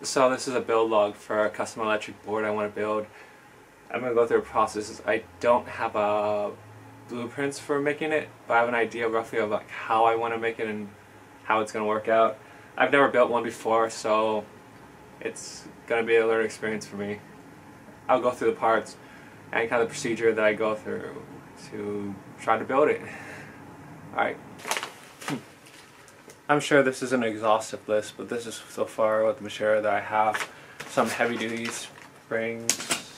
So this is a build log for a custom electric board I want to build. I'm going to go through a process. I don't have blueprints for making it, but I have an idea roughly of like how I want to make it and how it's going to work out. I've never built one before, so it's going to be a learning experience for me. I'll go through the parts and kind of the procedure that I go through to try to build it. Alright. I'm sure this isn't an exhaustive list, but this is so far what the material that I have. Some heavy duty springs,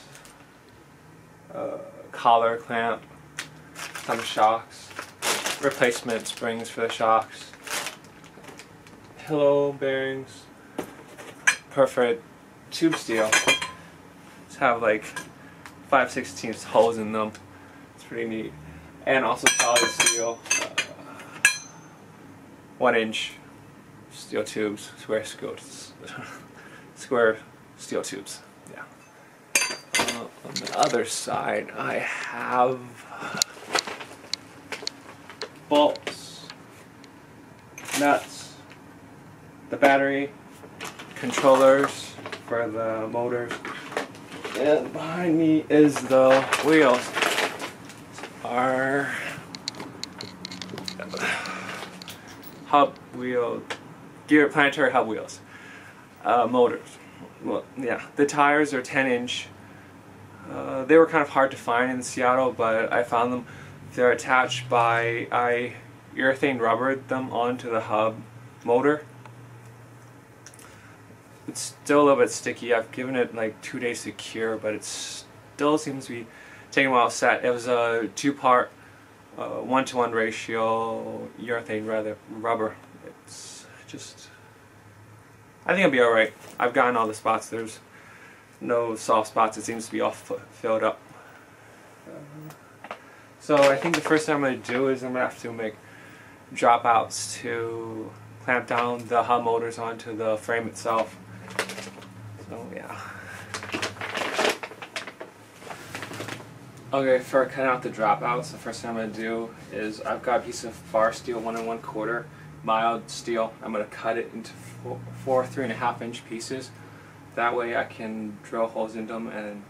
collar clamp, some shocks, replacement springs for the shocks, pillow bearings, perforated tube steel. Just have like 5/16 holes in them. It's pretty neat. And also solid steel, 1-inch steel tubes, square steel tubes. Yeah. On the other side, I have bolts, nuts, the battery, controllers for the motors, and behind me is the wheels. Our hub wheel, planetary hub wheels, motors. Well, yeah, the tires are 10-inch. They were kind of hard to find in Seattle, but I found them. They're attached by, I urethane rubbered them onto the hub motor. It's still a little bit sticky. I've given it like 2 days to cure, but it still seems to be taking a while to set. It was a 2-part 1-to-1 ratio urethane rubber. It's just, I think it'll be alright. I've gotten all the spots. There's no soft spots. It seems to be all filled up. So I think the first thing I'm going to do is I'm going to have to make dropouts to clamp down the hub motors onto the frame itself. So yeah. Okay, for cutting out the dropouts, the first thing I'm going to do is I've got a piece of bar steel, 1 1/4 mild steel. I'm going to cut it into four 3.5-inch pieces. That way I can drill holes into them and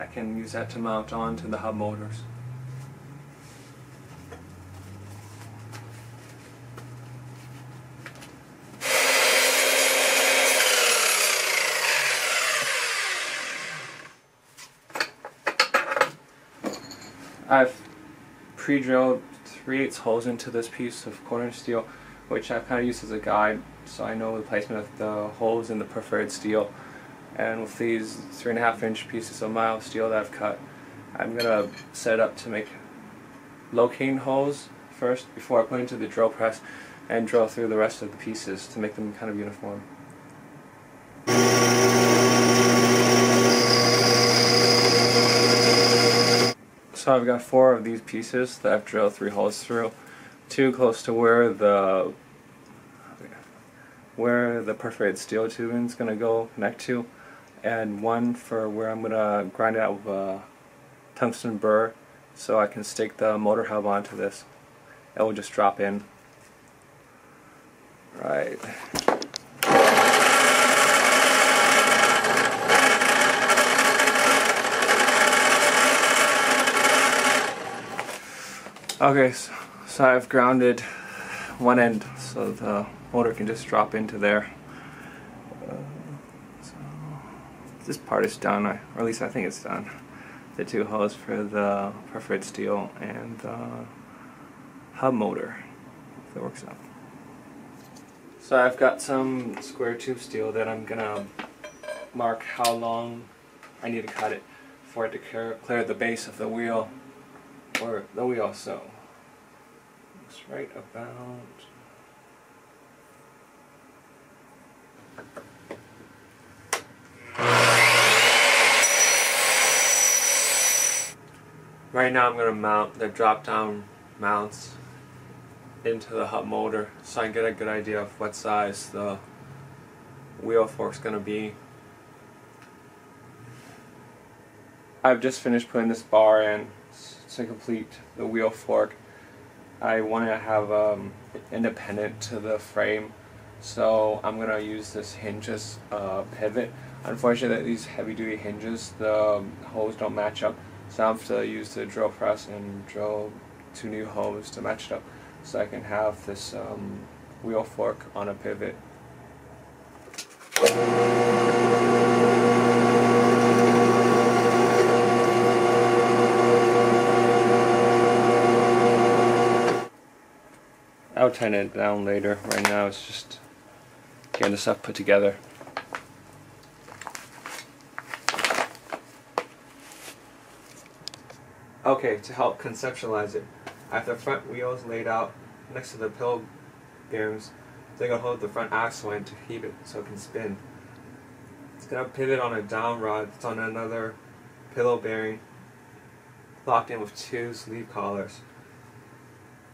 I can use that to mount onto the hub motors. I've pre-drilled 3/8 holes into this piece of 1/4 steel, which I've kind of used as a guide, so I know the placement of the holes in the perforated steel. And with these 3.5-inch pieces of mild steel that I've cut, I'm gonna set it up to make locating holes first before I put it into the drill press and drill through the rest of the pieces to make them kind of uniform. So I've got 4 of these pieces that I've drilled 3 holes through, 2 close to where the perforated steel tubing is going to go connect to, and 1 for where I'm going to grind it out with a tungsten burr so I can stick the motor hub onto this. It will just drop in. Right. Okay, so I've grounded one end so the motor can just drop into there. So this part is done, or at least I think it's done. The 2 holes for the perforated steel and the hub motor, if it works out. So I've got some square tube steel that I'm gonna mark how long I need to cut it for it to clear the base of the wheel. Or the wheel, so it's right about right now. I'm going to mount the drop down mounts into the hub motor so I can get a good idea of what size the wheel fork's going to be. I've just finished putting this bar in to complete the wheel fork. I want to have independent to the frame So I'm gonna use this hinges pivot. Unfortunately, these heavy-duty hinges, the holes don't match up, so I have to use the drill press and drill 2 new holes to match it up, so I can have this wheel fork on a pivot. I'll tighten it down later. Right now it's just getting the stuff put together. Okay, to help conceptualize it, I have the front wheels laid out next to the pillow bearings. They're going to hold the front axle in to keep it so it can spin. It's going to pivot on a down rod that's on another pillow bearing locked in with 2 sleeve collars.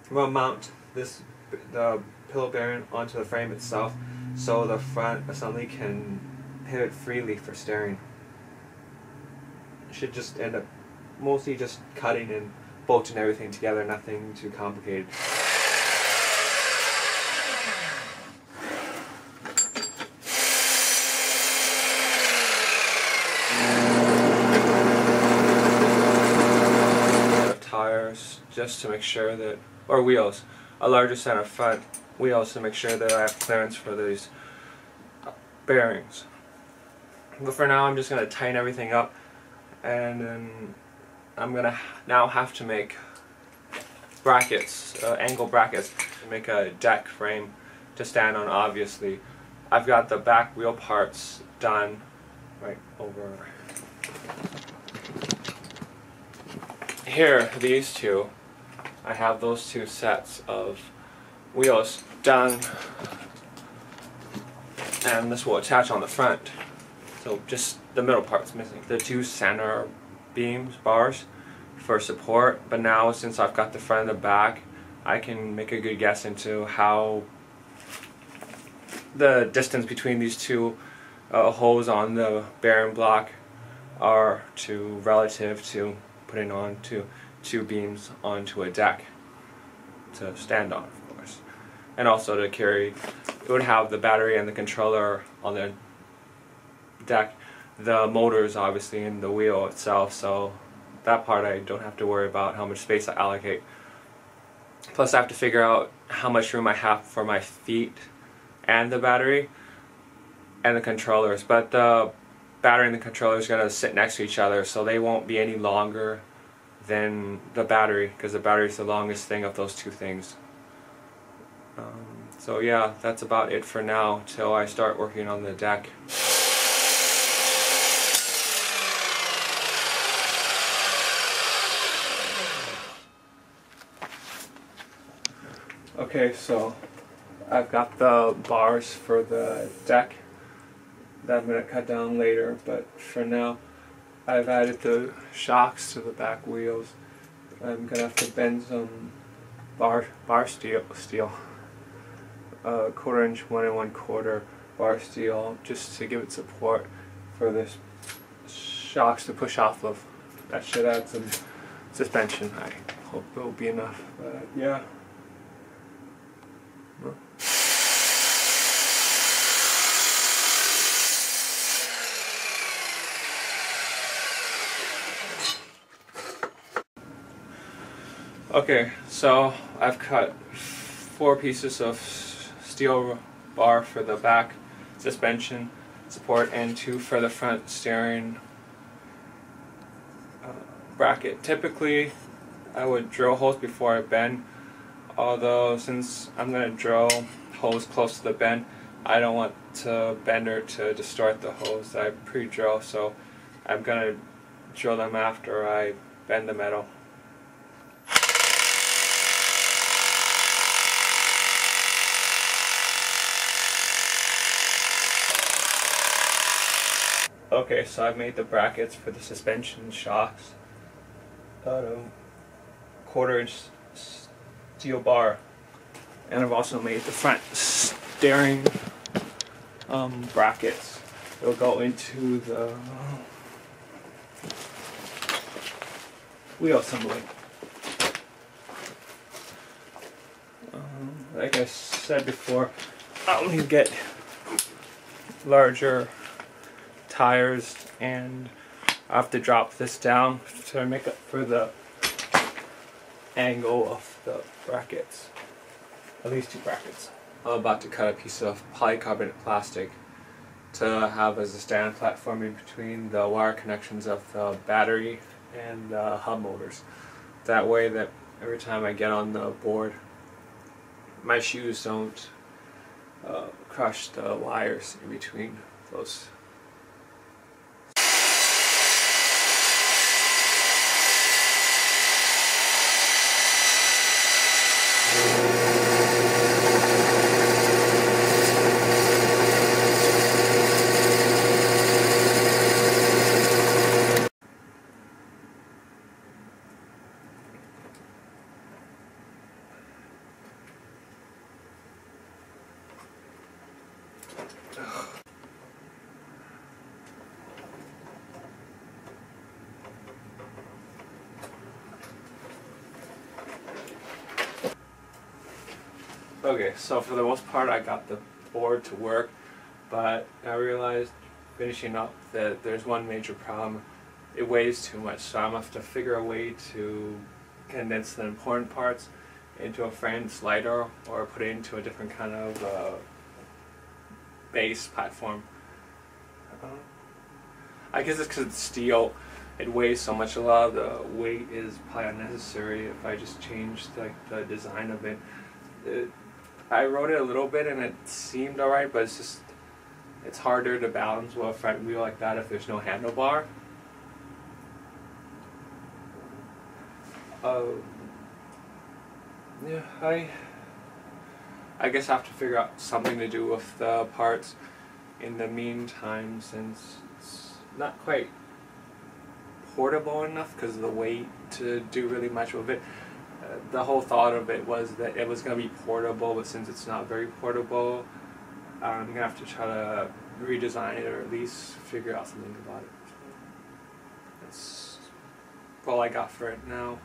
I'm going to mount the pillow bearing onto the frame itself so the front assembly can pivot freely for steering. It should just end up mostly just cutting and bolting everything together, nothing too complicated. Tires just to make sure that, or wheels, a larger set of front wheels to make sure that I have clearance for these bearings. But for now I'm just going to tighten everything up, and then I'm going to now have to make brackets, angle brackets, to make a deck frame to stand on. Obviously I've got the back wheel parts done right over here. These two, I have those 2 sets of wheels done, and this will attach on the front. So just the middle part's missing. The 2 center beams, bars for support, but now since I've got the front and the back, I can make a good guess into how the distance between these 2 holes on the bearing block are relative to putting on 2 beams onto a deck to stand on, of course. And also to carry, it would have the battery and the controller on the deck, the motors obviously in the wheel itself, so that part I don't have to worry about how much space I allocate. Plus I have to figure out how much room I have for my feet and the battery and the controllers, but the battery and the controller is going to sit next to each other, so they won't be any longer than the battery, because the battery is the longest thing of those 2 things. So yeah, that's about it for now till I start working on the deck. Okay, so I've got the bars for the deck that I'm going to cut down later, but for now I've added the shocks to the back wheels. I'm going to have to bend some bar steel, 1/4 inch, 1 1/4 bar steel, just to give it support for this shocks to push off of. That should add some suspension. I hope it will be enough, but yeah. Okay, so I've cut 4 pieces of steel bar for the back suspension support and 2 for the front steering bracket. Typically I would drill holes before I bend, although since I'm going to drill holes close to the bend, I don't want the bender to distort the holes that I pre-drill, so I'm going to drill them after I bend the metal. Okay, so I've made the brackets for the suspension shocks out of 1/4 inch steel bar, and I've also made the front steering brackets. They'll go into the wheel assembly. Like I said before, I'll need to get larger tires, and I have to drop this down to make up for the angle of the brackets. At least 2 brackets. I'm about to cut a piece of polycarbonate plastic to have as a stand platform in between the wire connections of the battery and the hub motors. That way that every time I get on the board, my shoes don't crush the wires in between those. Okay, so for the most part I got the board to work, but I realized finishing up that there's one major problem. It weighs too much, so I'm going to have to figure a way to condense the important parts into a frame that's lighter, or put it into a different kind of base platform. I guess it's because it's steel. It weighs so much. A lot of the weight is probably unnecessary if I just change the design of it. I wrote it a little bit and it seemed alright, but it's harder to balance with a front wheel like that if there's no handlebar. Yeah, I guess I have to figure out something to do with the parts in the meantime, since it's not quite portable enough because of the weight to do really much with it. The whole thought of it was that it was going to be portable, but since it's not very portable, I'm going to have to try to redesign it, or at least figure out something about it. That's all I got for it now.